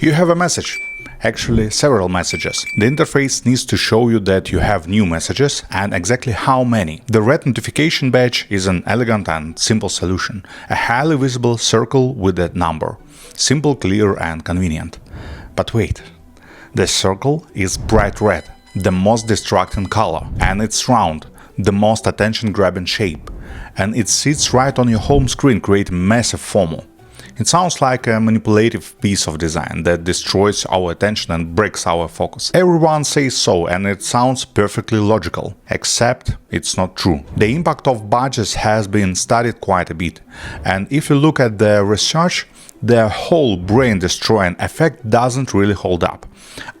You have a message, actually several messages. The interface needs to show you that you have new messages and exactly how many. The red notification badge is an elegant and simple solution, a highly visible circle with a number. Simple, clear and convenient. But wait, the circle is bright red, the most distracting color, and it's round, the most attention-grabbing shape, and it sits right on your home screen, creating massive FOMO. It sounds like a manipulative piece of design that destroys our attention and breaks our focus. Everyone says so, and it sounds perfectly logical, except it's not true. The impact of badges has been studied quite a bit, and if you look at the research, the whole brain-destroying effect doesn't really hold up.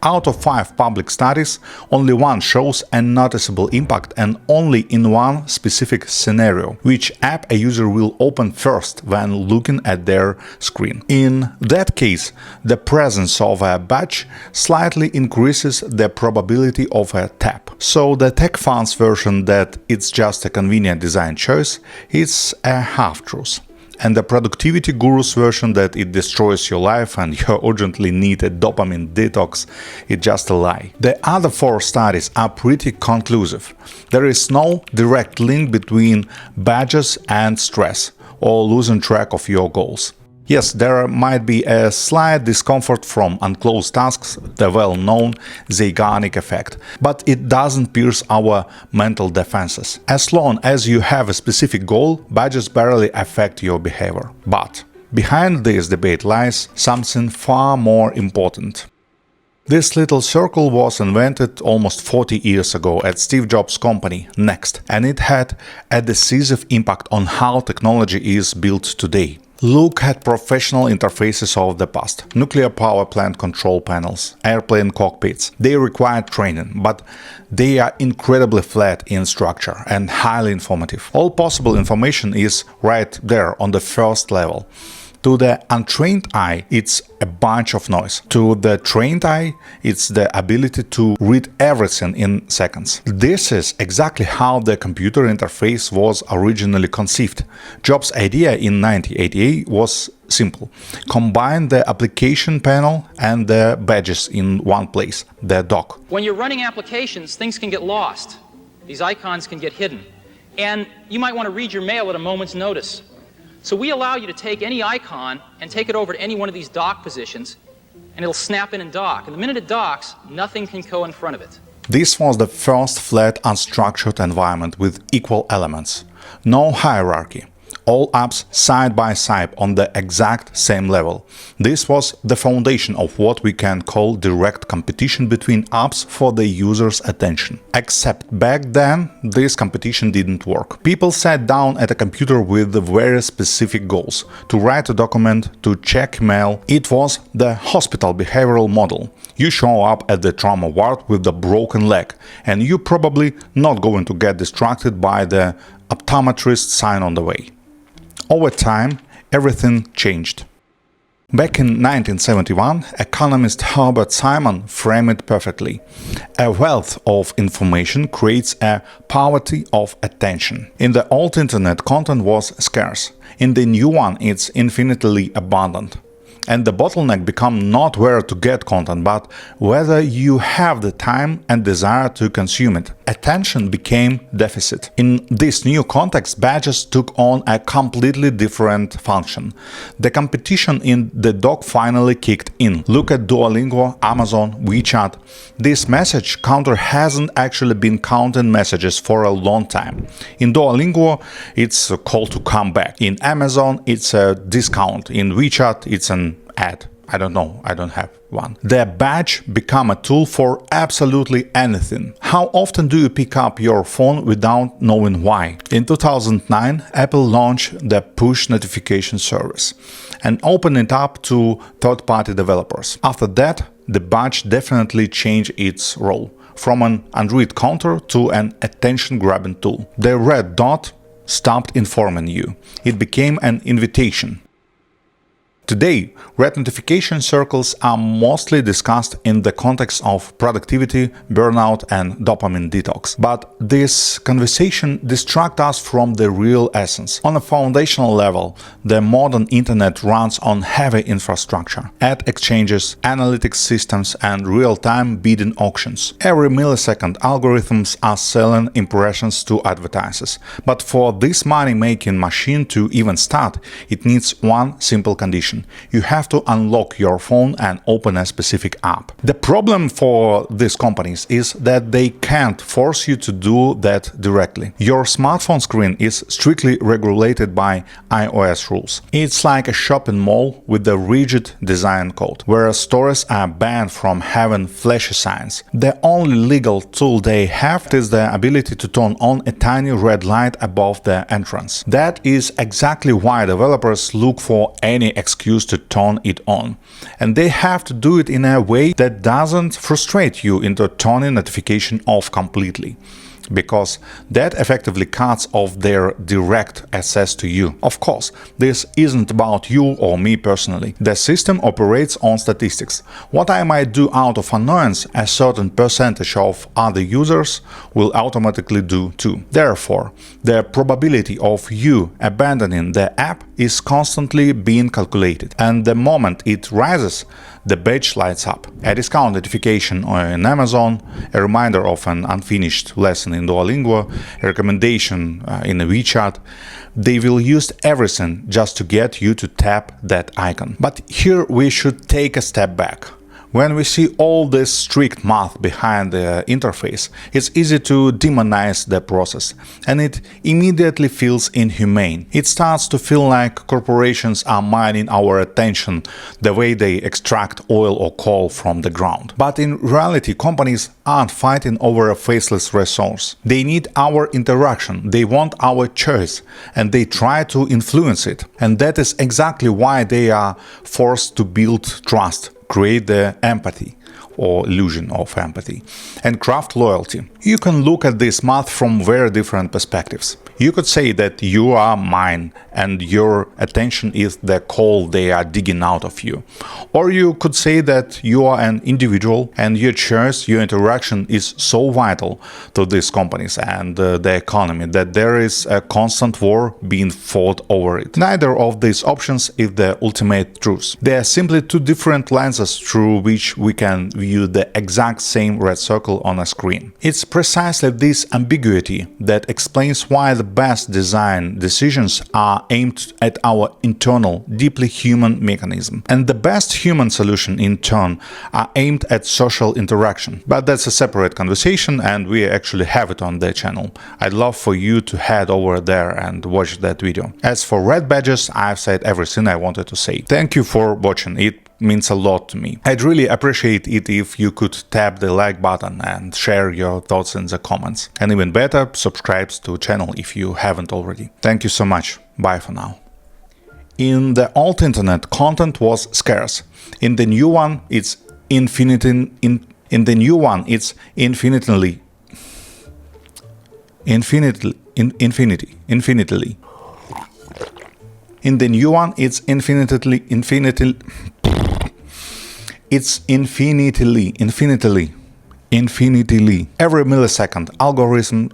Out of 5 public studies, only one shows a noticeable impact, and only in one specific scenario, which app a user will open first when looking at their screen. In that case, the presence of a badge slightly increases the probability of a tap. So the tech fans version that it's just a convenient design choice is a half-truth. And the productivity gurus version that it destroys your life and you urgently need a dopamine detox is just a lie. The other 4 studies are pretty conclusive. There is no direct link between badges and stress or losing track of your goals. Yes, there might be a slight discomfort from unclosed tasks, the well-known Zeigarnik effect, but it doesn't pierce our mental defenses. As long as you have a specific goal, badges barely affect your behavior. But behind this debate lies something far more important. This little circle was invented almost 40 years ago at Steve Jobs' company, Next, and it had a decisive impact on how technology is built today. Look at professional interfaces of the past. Nuclear power plant control panels, airplane cockpits. They require training, but they are incredibly flat in structure and highly informative. All possible information is right there on the first level. To the untrained eye, it's a bunch of noise. To the trained eye, it's the ability to read everything in seconds. This is exactly how the computer interface was originally conceived. Jobs' idea in 1988 was simple. Combine the application panel and the badges in one place, the dock. When you're running applications, things can get lost. These icons can get hidden. And you might want to read your mail at a moment's notice. So we allow you to take any icon and take it over to any one of these dock positions, and it'll snap in and dock. And the minute it docks, nothing can go in front of it. This was the first flat, unstructured environment with equal elements. No hierarchy. All apps side by side on the exact same level. This was the foundation of what we can call direct competition between apps for the user's attention. Except back then, this competition didn't work. People sat down at a computer with very specific goals. To write a document, to check mail. It was the hospital behavioral model. You show up at the trauma ward with a broken leg, and you're probably not going to get distracted by the optometrist sign on the way. Over time, everything changed. Back in 1971, economist Herbert Simon framed it perfectly. A wealth of information creates a poverty of attention. In the old internet, content was scarce. In the new one, it's infinitely abundant. And the bottleneck becomes not where to get content, but whether you have the time and desire to consume it. Attention became deficit. In this new context, badges took on a completely different function. The competition in the dock finally kicked in. Look at Duolingo, Amazon, WeChat. This message counter hasn't actually been counting messages for a long time. In Duolingo, it's a call to come back. In Amazon, it's a discount. In WeChat, it's an ad. I don't know, I don't have one. The badge became a tool for absolutely anything. How often do you pick up your phone without knowing why? In 2009, Apple launched the push notification service and opened it up to third-party developers. After that, the badge definitely changed its role from an Android counter to an attention-grabbing tool. The red dot stopped informing you. It became an invitation. Today, red notification circles are mostly discussed in the context of productivity, burnout, and dopamine detox. But this conversation distracts us from the real essence. On a foundational level, the modern internet runs on heavy infrastructure, ad exchanges, analytics systems, and real-time bidding auctions. Every millisecond, algorithms are selling impressions to advertisers. But for this money-making machine to even start, it needs one simple condition. You have to unlock your phone and open a specific app. The problem for these companies is that they can't force you to do that directly. Your smartphone screen is strictly regulated by iOS rules. It's like a shopping mall with a rigid design code, where stores are banned from having flashy signs. The only legal tool they have is the ability to turn on a tiny red light above the entrance. That is exactly why developers look for any excuse to turn it on. And they have to do it in a way that doesn't frustrate you into turning notification off completely, because that effectively cuts off their direct access to you. Of course, this isn't about you or me personally. The system operates on statistics. What I might do out of annoyance, a certain percentage of other users will automatically do too. Therefore, the probability of you abandoning the app is constantly being calculated, and the moment it rises, the badge lights up. A discount notification on Amazon, a reminder of an unfinished lesson in Duolingo, a recommendation in a WeChat. They will use everything just to get you to tap that icon. But here we should take a step back. When we see all this strict math behind the interface, it's easy to demonize the process, and it immediately feels inhumane. It starts to feel like corporations are mining our attention the way they extract oil or coal from the ground. But in reality, companies aren't fighting over a faceless resource. They need our interaction, they want our choice, and they try to influence it. And that is exactly why they are forced to build trust, create the empathy or illusion of empathy, and craft loyalty. You can look at this math from very different perspectives. You could say that you are mine and your attention is the coal they are digging out of you. Or you could say that you are an individual and your choice, your interaction is so vital to these companies and the economy that there is a constant war being fought over it. Neither of these options is the ultimate truth. They are simply two different lenses through which we can view the exact same red circle on a screen. It's precisely this ambiguity that explains why the best design decisions are aimed at our internal, deeply human mechanism. And the best human solution, in turn, are aimed at social interaction. But that's a separate conversation, and we actually have it on the channel. I'd love for you to head over there and watch that video. As for red badges, I've said everything I wanted to say. Thank you for watching. It means a lot to me. I'd really appreciate it if you could tap the like button and share your thoughts in the comments. And even better, subscribe to the channel if you haven't already. Thank you so much. Bye for now. In the old internet, content was scarce. In the new one, it's infinitely every millisecond algorithms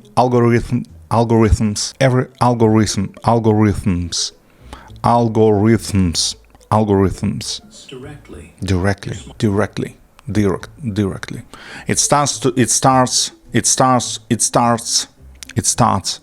directly. It starts